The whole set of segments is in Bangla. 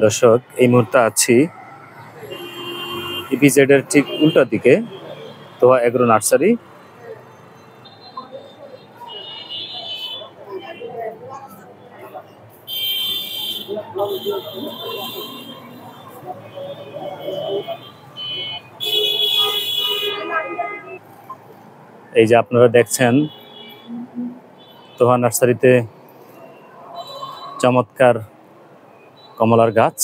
দর্শক, এই মুহূর্তে আছি ইপিজেড এর ঠিক উল্টো দিকে, তোহা এগ্রো নার্সারি। এই যে আপনারা দেখছেন, তোহা নার্সারিতে চমৎকার কমলার গাছ।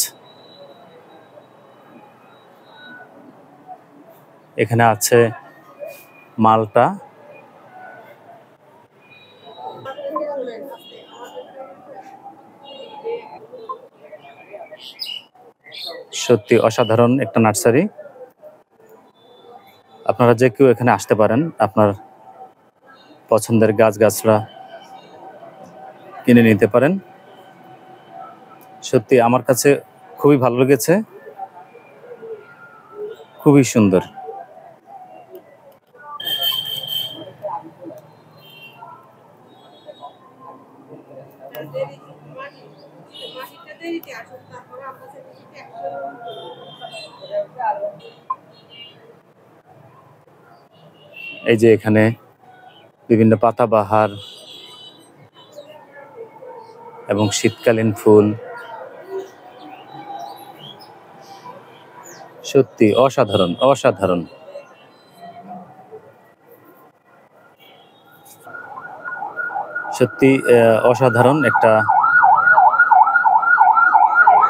এখানে আছে মালটা, সত্যি অসাধারণ একটা নার্সারি। আপনারা যে কেউ এখানে আসতে পারেন, আপনার পছন্দের গাছগাছরা কিনে নিতে পারেন। সত্যি আমার কাছে খুবই ভালো লেগেছে, খুবই সুন্দর। এই যে এখানে বিভিন্ন পাতাবাহার এবং শীতকালীন ফুল, সত্যি অসাধারণ অসাধারণ। সত্যি অসাধারণ একটা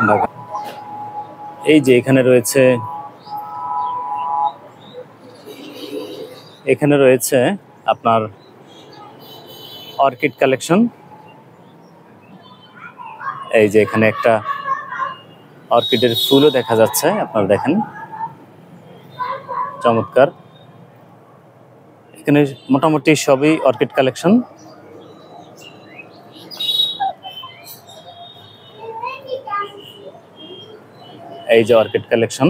বাগান। এই যে এখানে রয়েছে আপনার অর্কিড কালেকশন। এই যে এখানে একটা অর্কিডের ফুলও দেখা যাচ্ছে, আপনারা দেখেন, চমৎকার। এখানে মোটামুটি সবই অর্কিড কালেকশন। এই যে অর্কিড কালেকশন।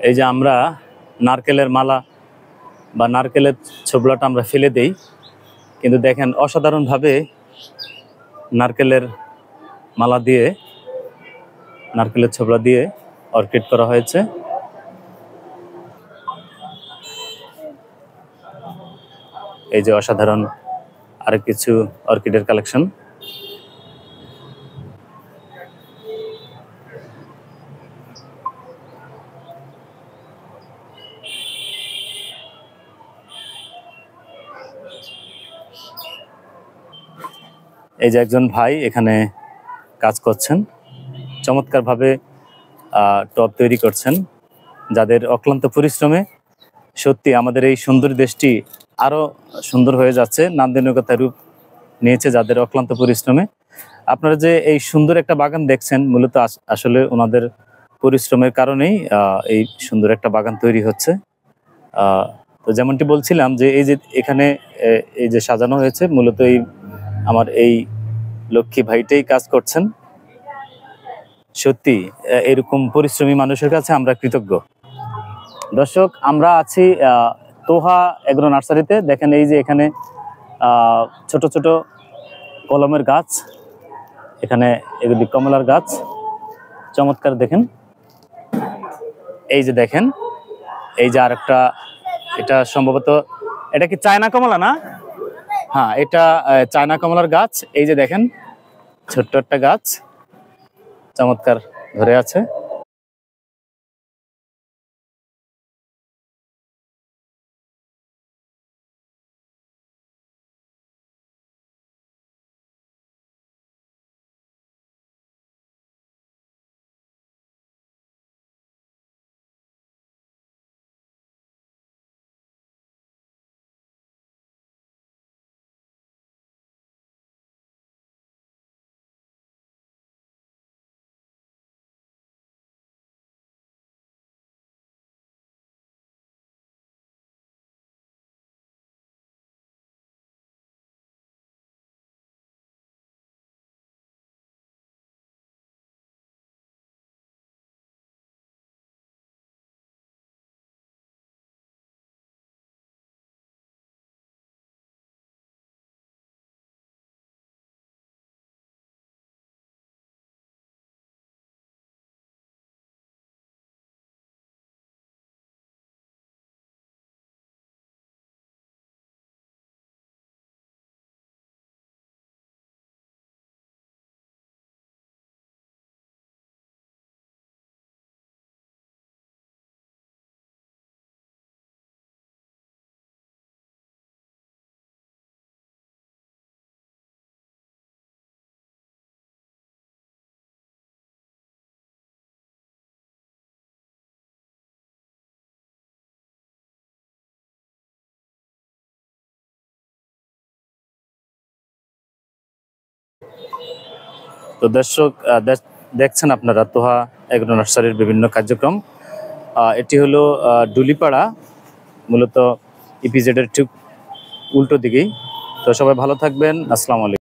এই যে আমরা নারকেলের মালা বা নারকেলের ছোবলাটা আমরা ফেলে দেই, কিন্তু দেখেন অসাধারণভাবে নারকেলের মালা দিয়ে, নারকেলের ছোবলা দিয়ে অর্কিড করা হয়েছে। এই যে অসাধারণ আরো কিছু অর্কিডের কালেকশন। এই যে একজন ভাই এখানে কাজ করছেন, চমৎকারভাবে টব তৈরি করছেন, যাদের অক্লান্ত পরিশ্রমে সত্যি আমাদের এই সুন্দর দেশটি আরো সুন্দর হয়ে যাচ্ছে, নান্দনিকতার রূপ নিয়েছে যাদের অক্লান্ত পরিশ্রমে। আপনারা যে এই সুন্দর একটা বাগান দেখছেন, মূলত আসলে ওনাদের পরিশ্রমের কারণেই এই সুন্দর একটা বাগান তৈরি হচ্ছে। তো যেমনটি বলছিলাম যে এই যে এখানে এই যে সাজানো হয়েছে, মূলত আমার এই লক্ষ্মী ভাইটাই কাজ করছেন। সত্যি এরকম পরিশ্রমী মানুষের কাছে আমরা কৃতজ্ঞ। দর্শক, আমরা আছি তোহা এগ্রো নার্সারিতে। দেখেন এই যে এখানে ছোট ছোট কলমের গাছ, এখানে এগুলি কমলার গাছ, চমৎকার। দেখেন এই যে দেখেন, এই যে আরেকটা, এটা সম্ভবত এটা কি চায়না কমলা না? হ্যাঁ, এটা চায়না কমলার গাছ। এই যে দেখেন ছোট্ট একটা গাছ, চমৎকার ধরে আছে। তো দর্শক দেখছেন আপনারা তোহা এগ্রো নার্সারির বিভিন্ন কার্যক্রম। এটি হলো ডুলিপাড়া, মূলত ইপিজেডের ঠিক উল্টো দিকেই। তো সবাই ভালো থাকবেন, আসসালামু আলাইকুম।